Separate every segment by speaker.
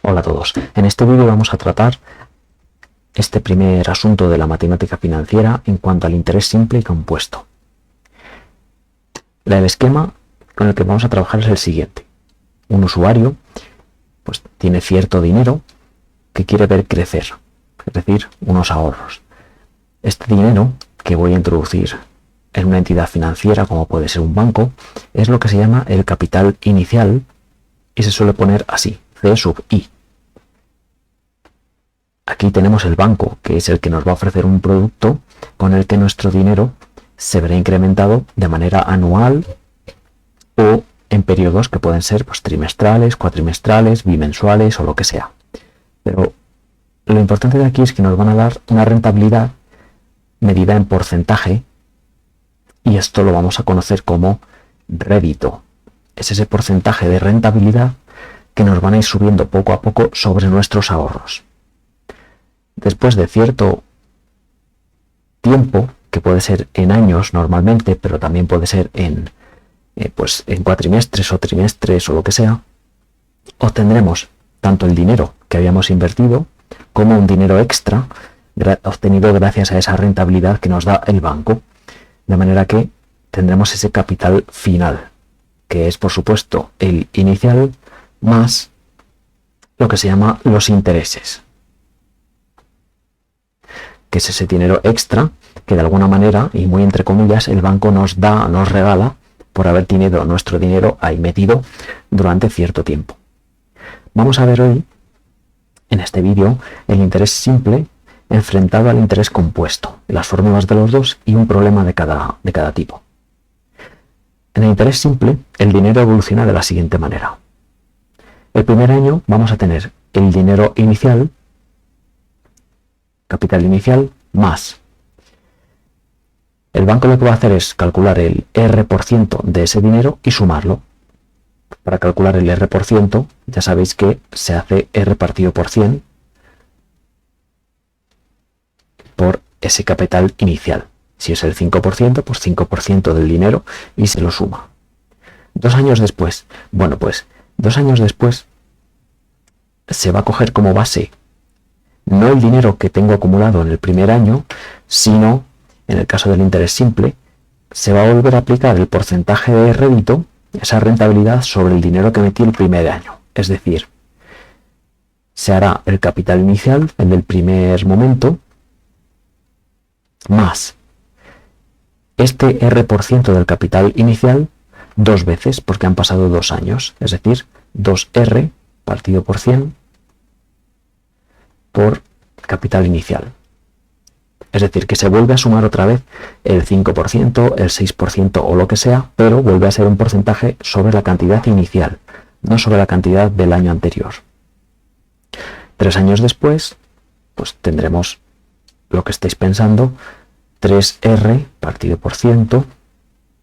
Speaker 1: Hola a todos. En este vídeo vamos a tratar este primer asunto de la matemática financiera en cuanto al interés simple y compuesto. El esquema con el que vamos a trabajar es el siguiente. Un usuario pues tiene cierto dinero que quiere ver crecer, es decir, unos ahorros. Este dinero que voy a introducir en una entidad financiera como puede ser un banco es lo que se llama el capital inicial y se suele poner así, C sub I. Aquí tenemos el banco, que es el que nos va a ofrecer un producto con el que nuestro dinero se verá incrementado de manera anual o en periodos que pueden ser pues, trimestrales, cuatrimestrales, bimensuales o lo que sea. Pero lo importante de aquí es que nos van a dar una rentabilidad medida en porcentaje y esto lo vamos a conocer como rédito. Es ese porcentaje de rentabilidad que nos van a ir subiendo poco a poco sobre nuestros ahorros. Después de cierto tiempo, que puede ser en años normalmente, pero también puede ser en cuatrimestres o trimestres o lo que sea, obtendremos tanto el dinero que habíamos invertido como un dinero extra obtenido gracias a esa rentabilidad que nos da el banco. De manera que tendremos ese capital final, que es por supuesto el inicial más lo que se llama los intereses, que es ese dinero extra que de alguna manera, y muy entre comillas, el banco nos regala por haber tenido nuestro dinero ahí metido durante cierto tiempo. Vamos a ver hoy, en este vídeo, el interés simple enfrentado al interés compuesto, las fórmulas de los dos y un problema de cada tipo. En el interés simple, el dinero evoluciona de la siguiente manera. El primer año vamos a tener el dinero inicial, capital inicial, más. El banco lo que va a hacer es calcular el R% de ese dinero y sumarlo. Para calcular el R%, ya sabéis que se hace R partido por 100 por ese capital inicial. Si es el 5%, pues 5% del dinero y se lo suma. 2 años después, 2 años después se va a coger como base no el dinero que tengo acumulado en el primer año, sino, en el caso del interés simple, se va a volver a aplicar el porcentaje de rédito, esa rentabilidad sobre el dinero que metí el primer año. Es decir, se hará el capital inicial, el del primer momento, más este R% del capital inicial 2 veces, porque han pasado 2 años. Es decir, 2R partido por 100 por capital inicial. Es decir, que se vuelve a sumar otra vez el 5%, el 6% o lo que sea, pero vuelve a ser un porcentaje sobre la cantidad inicial, no sobre la cantidad del año anterior. 3 años después, pues tendremos lo que estáis pensando, 3R partido por 100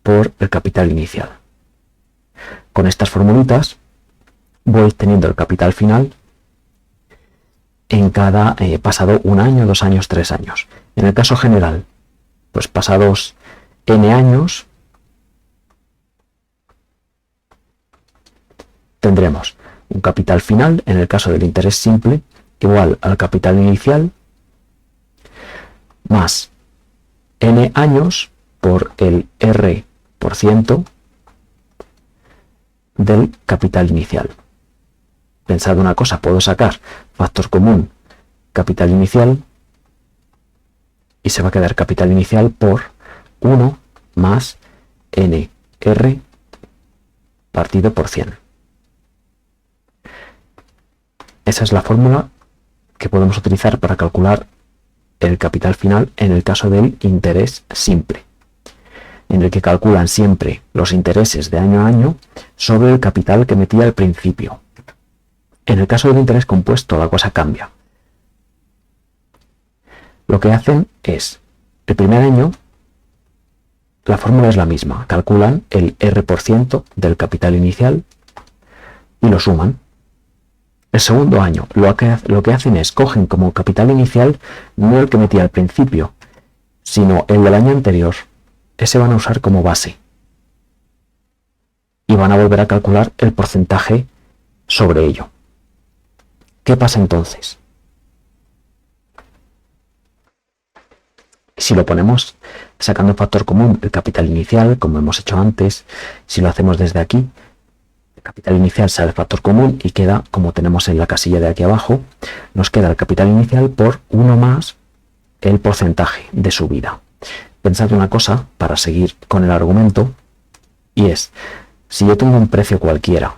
Speaker 1: por el capital inicial. Con estas formulitas voy teniendo el capital final en cada pasado 1 año, 2 años, 3 años. En el caso general, pues pasados n años, tendremos un capital final, en el caso del interés simple, igual al capital inicial, más n años por el R% del capital inicial. Pensad una cosa, puedo sacar factor común capital inicial y se va a quedar capital inicial por 1 más NR partido por 100. Esa es la fórmula que podemos utilizar para calcular el capital final en el caso del interés simple, en el que calculan siempre los intereses de año a año sobre el capital que metía al principio. En el caso del interés compuesto la cosa cambia. Lo que hacen es, el primer año, la fórmula es la misma, calculan el R% del capital inicial y lo suman. El segundo año lo que hacen es, cogen como capital inicial no el que metía al principio, sino el del año anterior. Ese van a usar como base. Y van a volver a calcular el porcentaje sobre ello. ¿Qué pasa entonces? Si lo ponemos sacando factor común el capital inicial, como hemos hecho antes, si lo hacemos desde aquí, el capital inicial sale el factor común y queda, como tenemos en la casilla de aquí abajo, nos queda el capital inicial por 1 más el porcentaje de subida. Pensad una cosa para seguir con el argumento, y es, si yo tengo un precio cualquiera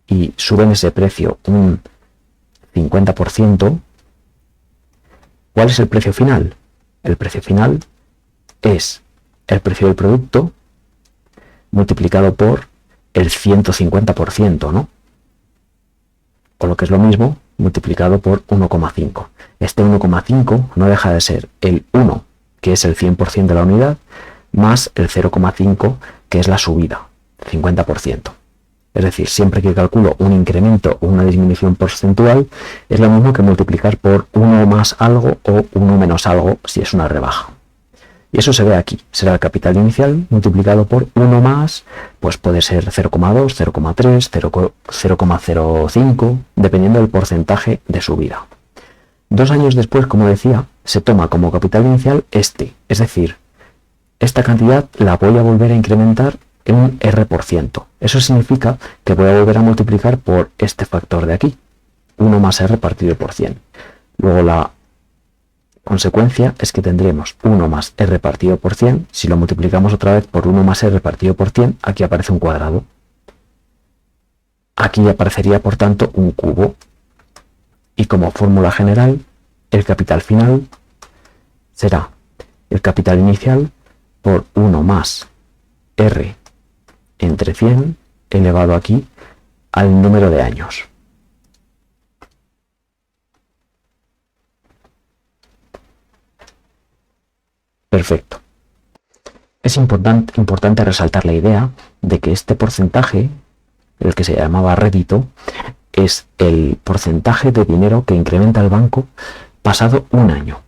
Speaker 1: y sube en ese precio un 50%, ¿cuál es el precio final? El precio final es el precio del producto multiplicado por el 150%, ¿no? O lo que es lo mismo, multiplicado por 1,5. Este 1,5 no deja de ser el 1, que es el 100% de la unidad, más el 0,5, que es la subida, 50%. Es decir, siempre que calculo un incremento o una disminución porcentual, es lo mismo que multiplicar por 1 más algo o 1 menos algo si es una rebaja. Y eso se ve aquí, será el capital inicial multiplicado por 1 más, pues puede ser 0,2, 0,3, 0,05, dependiendo del porcentaje de subida. 2 años después, como decía, se toma como capital inicial este, es decir, esta cantidad la voy a volver a incrementar en un R%. Eso significa que voy a volver a multiplicar por este factor de aquí, 1 más R partido por 100. Luego la consecuencia es que tendremos 1 más R partido por 100. Si lo multiplicamos otra vez por 1 más R partido por 100, aquí aparece un cuadrado. Aquí aparecería, por tanto, un cubo. Y como fórmula general, el capital final será el capital inicial por 1 más R entre 100 elevado aquí al número de años. Perfecto. Es importante resaltar la idea de que este porcentaje, el que se llamaba rédito, es el porcentaje de dinero que incrementa el banco pasado un año.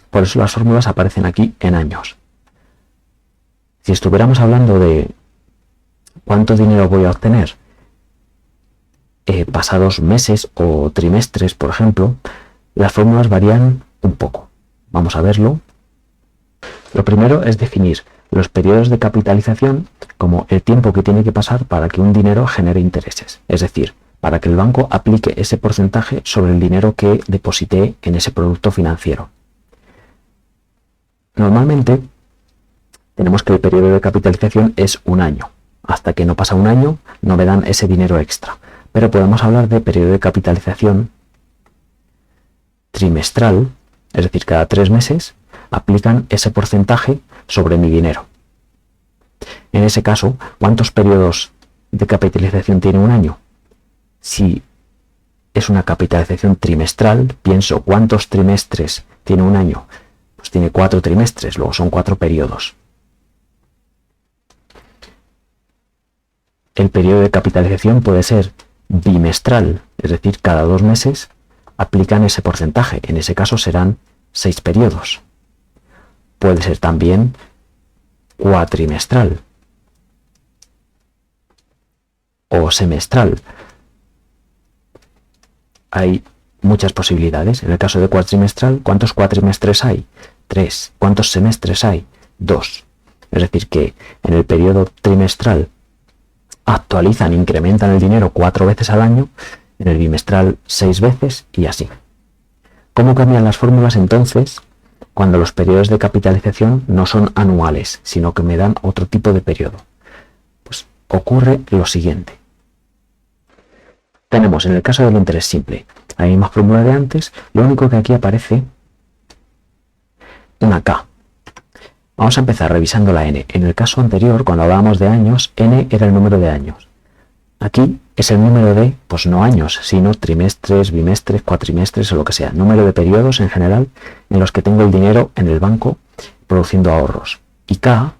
Speaker 1: Por eso las fórmulas aparecen aquí en años. Si estuviéramos hablando de cuánto dinero voy a obtener pasados meses o trimestres, por ejemplo, las fórmulas varían un poco. Vamos a verlo. Lo primero es definir los periodos de capitalización como el tiempo que tiene que pasar para que un dinero genere intereses. Es decir, para que el banco aplique ese porcentaje sobre el dinero que deposité en ese producto financiero. Normalmente tenemos que el periodo de capitalización es un año. Hasta que no pasa un año no me dan ese dinero extra. Pero podemos hablar de periodo de capitalización trimestral, es decir, cada 3 meses aplican ese porcentaje sobre mi dinero. En ese caso, ¿cuántos periodos de capitalización tiene un año? Si es una capitalización trimestral, pienso ¿cuántos trimestres tiene un año? Pues tiene 4 trimestres, luego son 4 periodos. El periodo de capitalización puede ser bimestral, es decir, cada 2 meses aplican ese porcentaje. En ese caso serán 6 periodos. Puede ser también cuatrimestral o semestral. Hay muchas posibilidades. En el caso de cuatrimestral, ¿cuántos cuatrimestres hay? 3. ¿Cuántos semestres hay? 2. Es decir, que en el periodo trimestral actualizan, incrementan el dinero 4 veces al año, en el bimestral 6 veces y así. ¿Cómo cambian las fórmulas entonces cuando los periodos de capitalización no son anuales, sino que me dan otro tipo de periodo? Pues ocurre lo siguiente. Tenemos en el caso del interés simple la misma fórmula de antes, lo único que aquí aparece una K. Vamos a empezar revisando la N. En el caso anterior, cuando hablábamos de años, N era el número de años. Aquí es el número de, pues no años, sino trimestres, bimestres, cuatrimestres o lo que sea. Número de periodos en general en los que tengo el dinero en el banco produciendo ahorros. Y K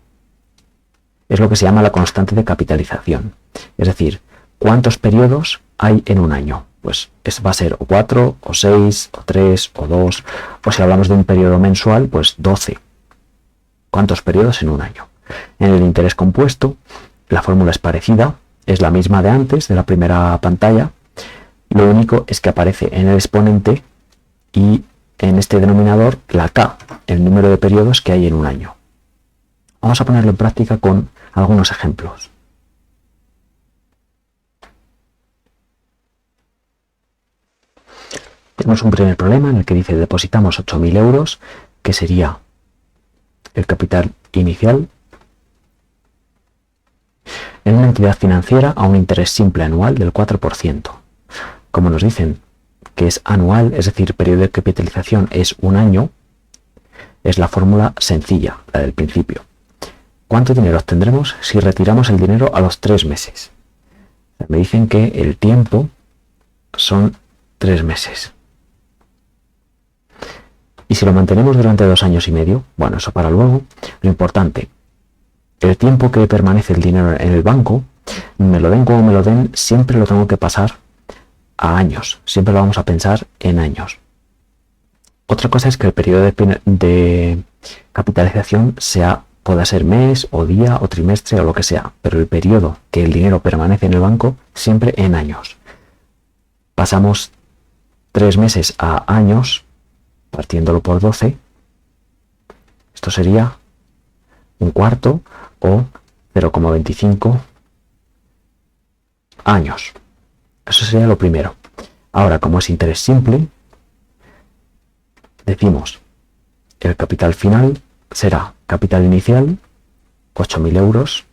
Speaker 1: es lo que se llama la constante de capitalización. Es decir, ¿cuántos periodos hay en un año? Pues va a ser o 4, o 6, o 3, o 2, o si hablamos de un periodo mensual, pues 12. ¿Cuántos periodos en un año? En el interés compuesto, la fórmula es parecida, es la misma de antes, de la primera pantalla, Lo único es que aparece en el exponente y en este denominador la K, el número de periodos que hay en un año. Vamos a ponerlo en práctica con algunos ejemplos. Tenemos un primer problema en el que dice depositamos 8.000 euros, que sería el capital inicial, en una entidad financiera a un interés simple anual del 4%. Como nos dicen que es anual, es decir, periodo de capitalización es un año, es la fórmula sencilla, la del principio. ¿Cuánto dinero obtendremos si retiramos el dinero a los 3 meses? Me dicen que el tiempo son 3 meses. Y si lo mantenemos durante 2 años y medio, bueno, eso para luego. Lo importante, el tiempo que permanece el dinero en el banco, me lo den como me lo den, siempre lo tengo que pasar a años. Siempre lo vamos a pensar en años. Otra cosa es que el periodo de capitalización pueda ser mes o día o trimestre o lo que sea, pero el periodo que el dinero permanece en el banco siempre en años. Pasamos 3 meses a años, partiéndolo por 12, esto sería un cuarto o 0,25 años. Eso sería lo primero. Ahora, como es interés simple, decimos el capital final será capital inicial, 8.000 euros,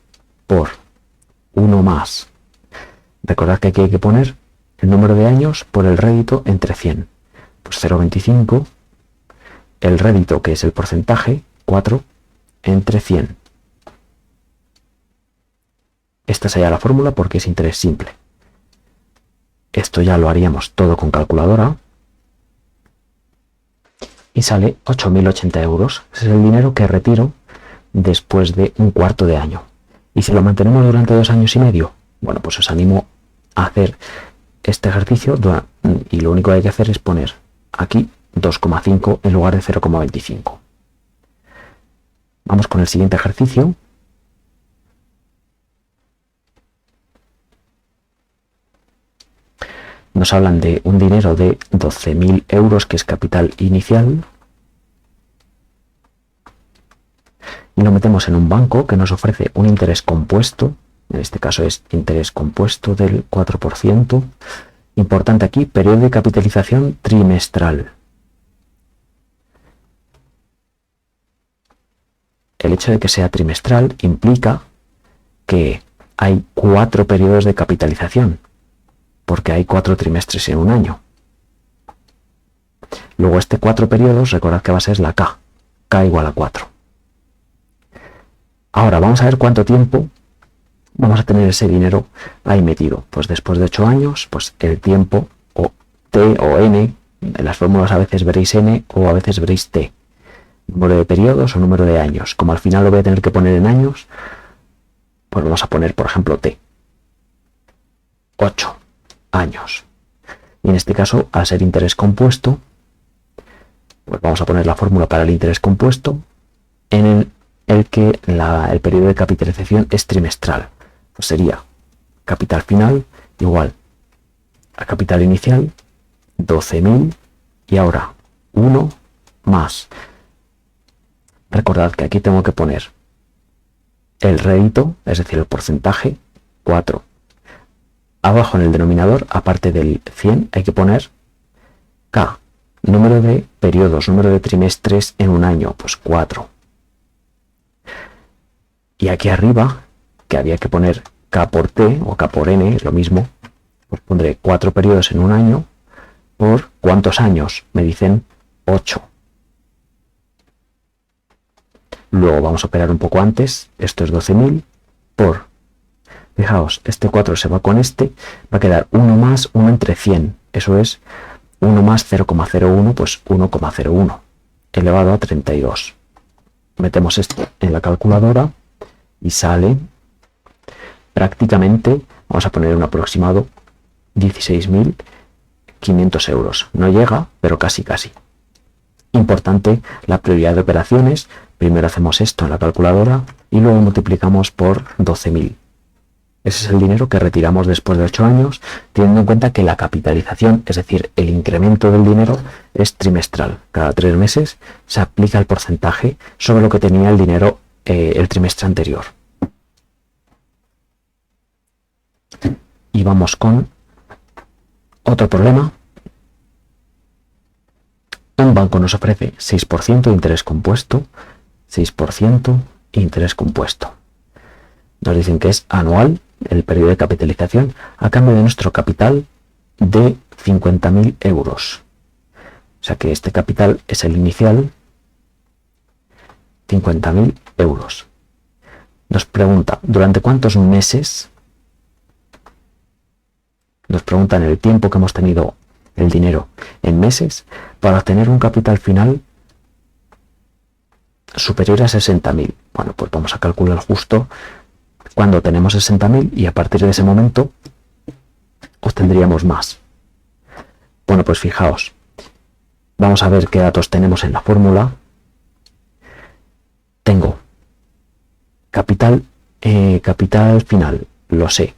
Speaker 1: por 1 más. Recordad que aquí hay que poner el número de años por el rédito entre 100. Pues 0,25, el rédito, que es el porcentaje, 4 entre 100. Esta sería la fórmula porque es interés simple. Esto ya lo haríamos todo con calculadora. Y sale 8.080 euros. Ese es el dinero que retiro después de un cuarto de año. Y si lo mantenemos durante 2 años y medio, bueno, pues os animo a hacer este ejercicio y lo único que hay que hacer es poner aquí 2,5 en lugar de 0,25. Vamos con el siguiente ejercicio. Nos hablan de un dinero de 12.000 euros que es capital inicial y lo metemos en un banco que nos ofrece un interés compuesto, en este caso es interés compuesto del 4%. Importante aquí, periodo de capitalización trimestral. El hecho de que sea trimestral implica que hay 4 periodos de capitalización, porque hay 4 trimestres en un año. Luego 4 periodos, recordad que va a ser la K igual a 4. Ahora vamos a ver cuánto tiempo vamos a tener ese dinero ahí metido. Pues después de 8 años, pues el tiempo, o T o N, en las fórmulas a veces veréis N o a veces veréis T. Número de periodos o número de años. Como al final lo voy a tener que poner en años, pues vamos a poner, por ejemplo, T. 8 años. Y en este caso, al ser interés compuesto, pues vamos a poner la fórmula para el interés compuesto en el que el periodo de capitalización es trimestral. Pues sería capital final igual a capital inicial, 12.000, y ahora 1 más. Recordad que aquí tengo que poner el rédito, es decir, el porcentaje, 4. Abajo en el denominador, aparte del 100, hay que poner K, número de periodos, número de trimestres en un año, pues 4. Y aquí arriba, que había que poner K por T o K por N, es lo mismo, pues pondré 4 periodos en un año por ¿cuántos años? Me dicen 8. Luego vamos a operar un poco antes, esto es 12.000 por, fijaos, 4 se va con va a quedar 1 más 1 entre 100, eso es 1 más 0,01, pues 1,01 elevado a 32. Metemos esto en la calculadora y sale prácticamente, vamos a poner un aproximado, 16.500 euros. No llega, pero casi. Importante la prioridad de operaciones. Primero hacemos esto en la calculadora y luego multiplicamos por 12.000. Ese es el dinero que retiramos después de 8 años, teniendo en cuenta que la capitalización, es decir, el incremento del dinero, es trimestral. Cada 3 meses se aplica el porcentaje sobre lo que tenía el dinero el trimestre anterior. Y vamos con otro problema. Un banco nos ofrece 6% de interés compuesto, 6% de interés compuesto. Nos dicen que es anual el periodo de capitalización a cambio de nuestro capital de 50.000 euros. O sea que este capital es el inicial, 50.000 euros. Nos pregunta, ¿durante cuántos meses? Nos preguntan el tiempo que hemos tenido el dinero en meses para obtener un capital final superior a 60.000. Bueno, pues vamos a calcular justo cuando tenemos 60.000 y a partir de ese momento obtendríamos más. Bueno, pues fijaos, vamos a ver qué datos tenemos en la fórmula. Tengo capital final, lo sé,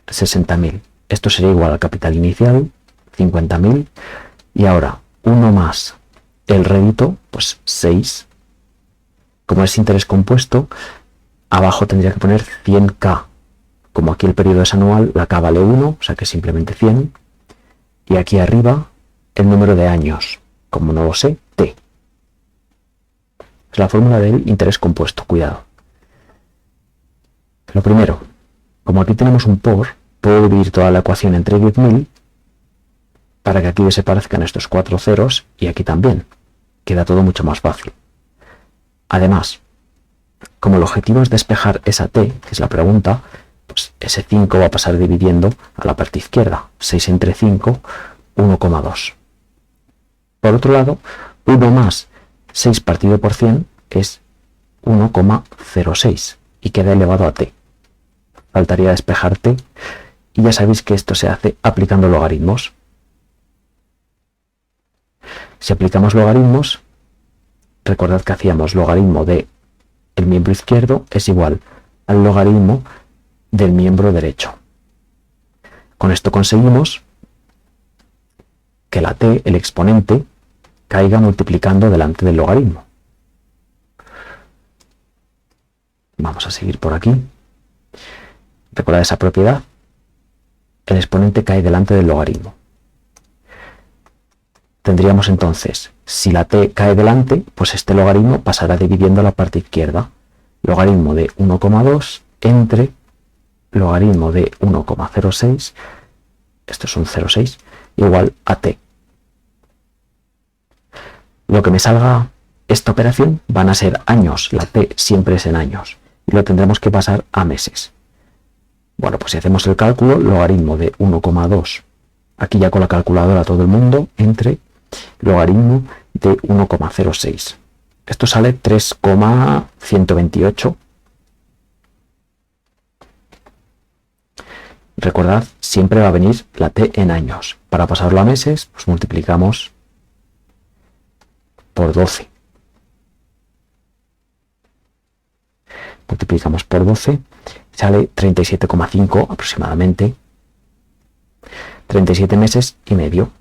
Speaker 1: 60.000. Esto sería igual al capital inicial, 50.000, y ahora 1 más el rédito, pues 6. Como es interés compuesto, abajo tendría que poner 100K. Como aquí el periodo es anual, la K vale 1, o sea que simplemente 100. Y aquí arriba el número de años, como no lo sé, T. Es la fórmula del interés compuesto, cuidado. Lo primero, como aquí tenemos un por, puedo dividir toda la ecuación entre 10.000 para que aquí desaparezcan estos 4 ceros y aquí también. Queda todo mucho más fácil. Además, como el objetivo es despejar esa T, que es la pregunta, pues ese 5 va a pasar dividiendo a la parte izquierda. 6 entre 5, 1,2. Por otro lado, 1 más 6 partido por 100 es 1,06 y queda elevado a T. Faltaría despejar T y ya sabéis que esto se hace aplicando logaritmos. Si aplicamos logaritmos, recordad que hacíamos logaritmo de el miembro izquierdo es igual al logaritmo del miembro derecho. Con esto conseguimos que la T, el exponente, caiga multiplicando delante del logaritmo. Vamos a seguir por aquí. Recordad esa propiedad. El exponente cae delante del logaritmo. Tendríamos entonces, si la T cae delante, pues este logaritmo pasará dividiendo a la parte izquierda. Logaritmo de 1,2 entre logaritmo de 1,06, esto es un 0,6, igual a T. Lo que me salga esta operación van a ser años, la T siempre es en años, y lo tendremos que pasar a meses. Bueno, pues si hacemos el cálculo, logaritmo de 1,2, aquí ya con la calculadora todo el mundo, entre logaritmo de 1,06. Esto sale 3,128. Recordad, siempre va a venir la T en años. Para pasarlo a meses, pues multiplicamos por 12. Multiplicamos por 12, sale 37,5 aproximadamente. 37 meses y medio.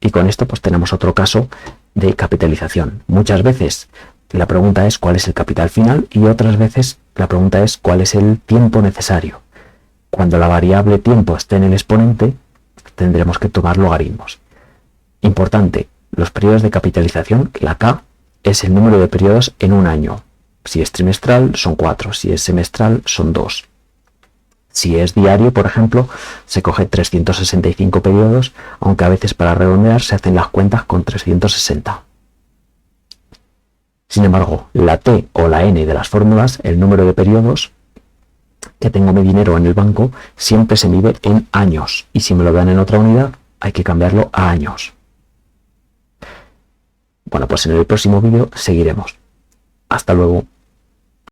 Speaker 1: Y con esto pues tenemos otro caso de capitalización. Muchas veces la pregunta es cuál es el capital final y otras veces la pregunta es cuál es el tiempo necesario. Cuando la variable tiempo esté en el exponente, tendremos que tomar logaritmos. Importante, los periodos de capitalización, la K, es el número de periodos en un año. Si es trimestral, son 4. Si es semestral, son 2. Si es diario, por ejemplo, se coge 365 periodos, aunque a veces para redondear se hacen las cuentas con 360. Sin embargo, la T o la N de las fórmulas, el número de periodos que tengo mi dinero en el banco, siempre se mide en años. Y si me lo dan en otra unidad, hay que cambiarlo a años. Bueno, pues en el próximo vídeo seguiremos. Hasta luego.